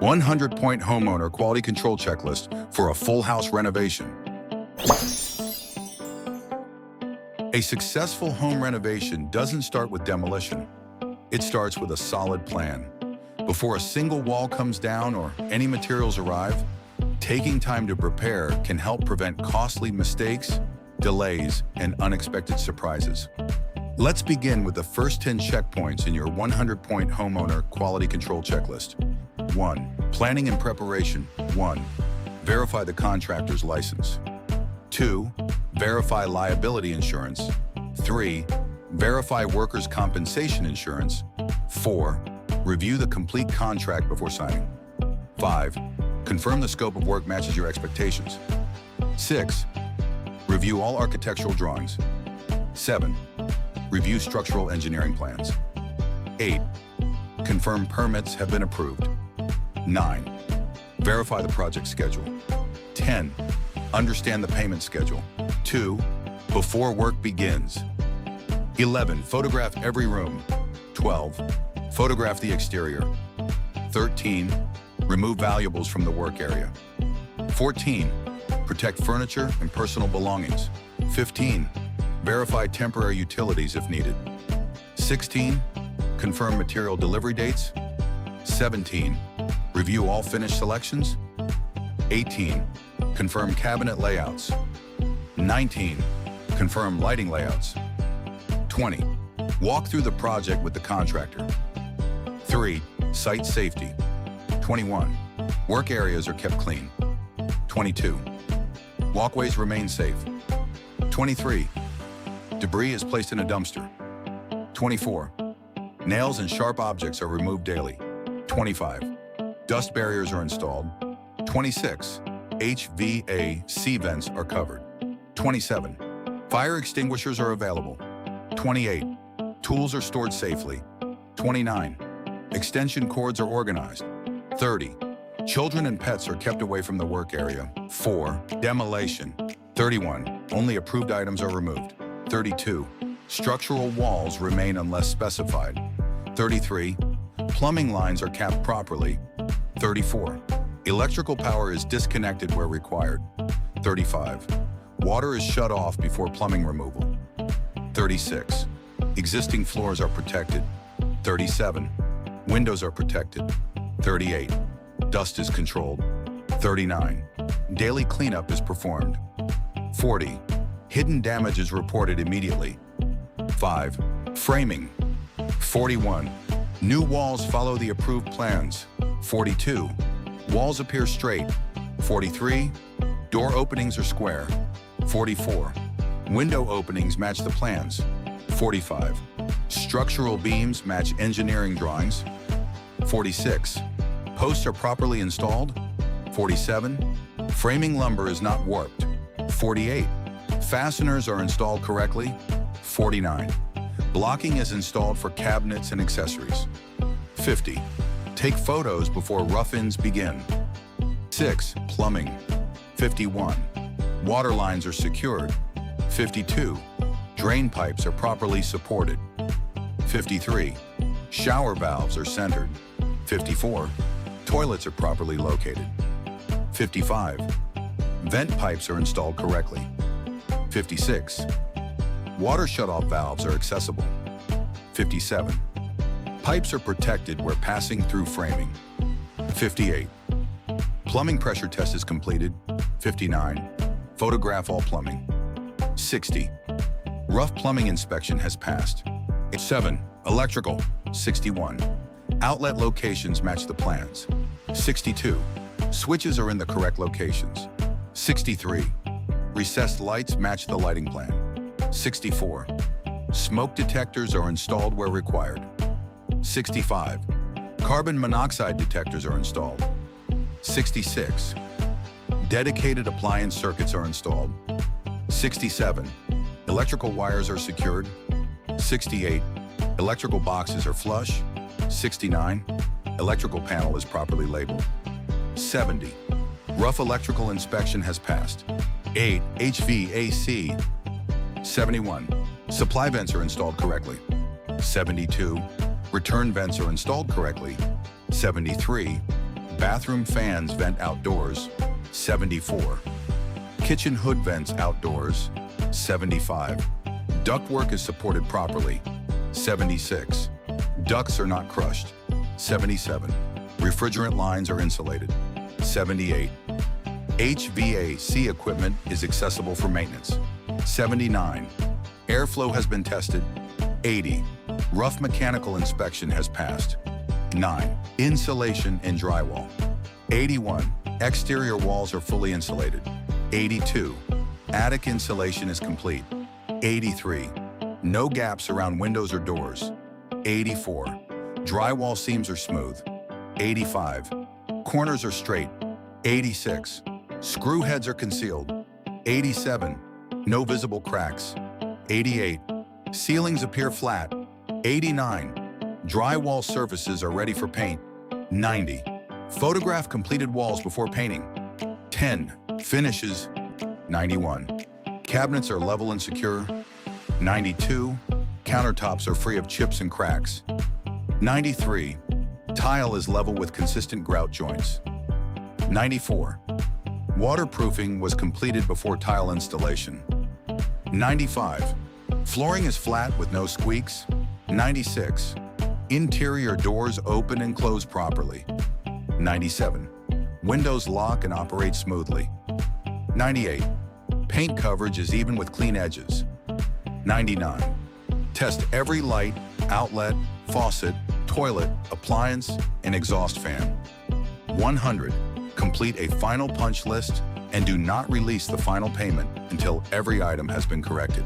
100-point homeowner quality control checklist for a full house renovation. A successful home renovation doesn't start with demolition. It starts with a solid plan. Before a single wall comes down or any materials arrive, taking time to prepare can help prevent costly mistakes, delays, and unexpected surprises. Let's begin with the first 10 checkpoints in your 100-point homeowner quality control checklist. 1. Planning and preparation. 1. Verify the contractor's license. 2. Verify liability insurance. 3. Verify workers' compensation insurance. 4. Review the complete contract before signing. 5. Confirm the scope of work matches your expectations. 6. Review all architectural drawings. 7. Review structural engineering plans. 8. Confirm permits have been approved. 9. Verify the project schedule. 10. Understand the payment schedule. 2. Before work begins. 11. Photograph every room. 12. Photograph the exterior. 13. Remove valuables from the work area. 14. Protect furniture and personal belongings. 15. Verify temporary utilities if needed. 16. Confirm material delivery dates. 17. Review all finished selections. 18. Confirm cabinet layouts. 19. Confirm lighting layouts. 20. Walk through the project with the contractor. 3. Site safety. 21. Work areas are kept clean. 22. Walkways remain safe. 23. Debris is placed in a dumpster. 24. Nails and sharp objects are removed daily. 25. Dust barriers are installed. 26. HVAC vents are covered. 27. Fire extinguishers are available. 28. Tools are stored safely. 29. Extension cords are organized. 30. Children and pets are kept away from the work area. 4. Demolition. 31. Only approved items are removed. 32. Structural walls remain unless specified. 33. Plumbing lines are capped properly. 34. Electrical power is disconnected where required. 35. Water is shut off before plumbing removal. 36. Existing floors are protected. 37. Windows are protected. 38. Dust is controlled. 39. Daily cleanup is performed. 40. Hidden damage is reported immediately. 5. Framing. 41. New walls follow the approved plans. 42. Walls appear straight. 43. Door openings are square. 44. Window openings match the plans. 45. Structural beams match engineering drawings. 46. Posts are properly installed. 47. Framing lumber is not warped. 48. Fasteners are installed correctly. 49. Blocking is installed for cabinets and accessories. 50. Take photos before rough-ins begin. 6. Plumbing. 51. Water lines are secured. 52. Drain pipes are properly supported. 53. Shower valves are centered. 54. Toilets are properly located. 55. Vent pipes are installed correctly. 56. Water shutoff valves are accessible. 57. Pipes are protected where passing through framing. 58. Plumbing pressure test is completed. 59. Photograph all plumbing. 60. Rough plumbing inspection has passed. 7. Electrical. 61. Outlet locations match the plans. 62. Switches are in the correct locations. 63. Recessed lights match the lighting plan. 64. Smoke detectors are installed where required. 65. Carbon monoxide detectors are installed. 66. Dedicated appliance circuits are installed. 67. Electrical wires are secured. 68. Electrical boxes are flush. 69. Electrical panel is properly labeled. 70. Rough electrical inspection has passed. 8. HVAC. 71. Supply vents are installed correctly. 72. Return vents are installed correctly. 73. Bathroom fans vent outdoors, 74. Kitchen hood vents outdoors, 75. Ductwork is supported properly, 76. Ducts are not crushed, 77. Refrigerant lines are insulated, 78. HVAC equipment is accessible for maintenance, 79. Airflow has been tested, 80. Rough mechanical inspection has passed, 9. Insulation and drywall, 81. Exterior walls are fully insulated, 82. Attic insulation is complete, 83. No gaps around windows or doors, 84. Drywall seams are smooth, 85. Corners are straight, 86. Screw heads are concealed, 87. No visible cracks, 88. Ceilings appear flat, 89. Drywall surfaces are ready for paint, 90. Photograph completed walls before painting, 10. Finishes, 91. Cabinets are level and secure, 92. Countertops are free of chips and cracks, 93. Tile is level with consistent grout joints, 94. Waterproofing was completed before tile installation, 95. Flooring is flat with no squeaks, 96. Interior doors open and close properly, 97. Windows lock and operate smoothly, 98. Paint coverage is even with clean edges, 99. Test every light, outlet, faucet, toilet, appliance, and exhaust fan. 100. Complete a final punch list and do not release the final payment until every item has been corrected.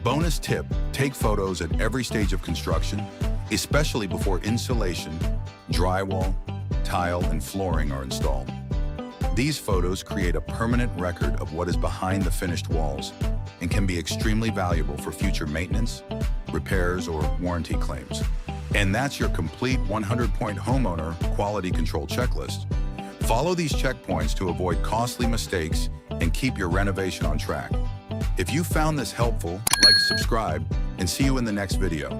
Bonus tip, take photos at every stage of construction, especially before insulation, drywall, tile, and flooring are installed. These photos create a permanent record of what is behind the finished walls and can be extremely valuable for future maintenance, repairs, or warranty claims. And that's your complete 100-point homeowner quality control checklist. Follow these checkpoints to avoid costly mistakes and keep your renovation on track. If you found this helpful, like, subscribe, and see you in the next video.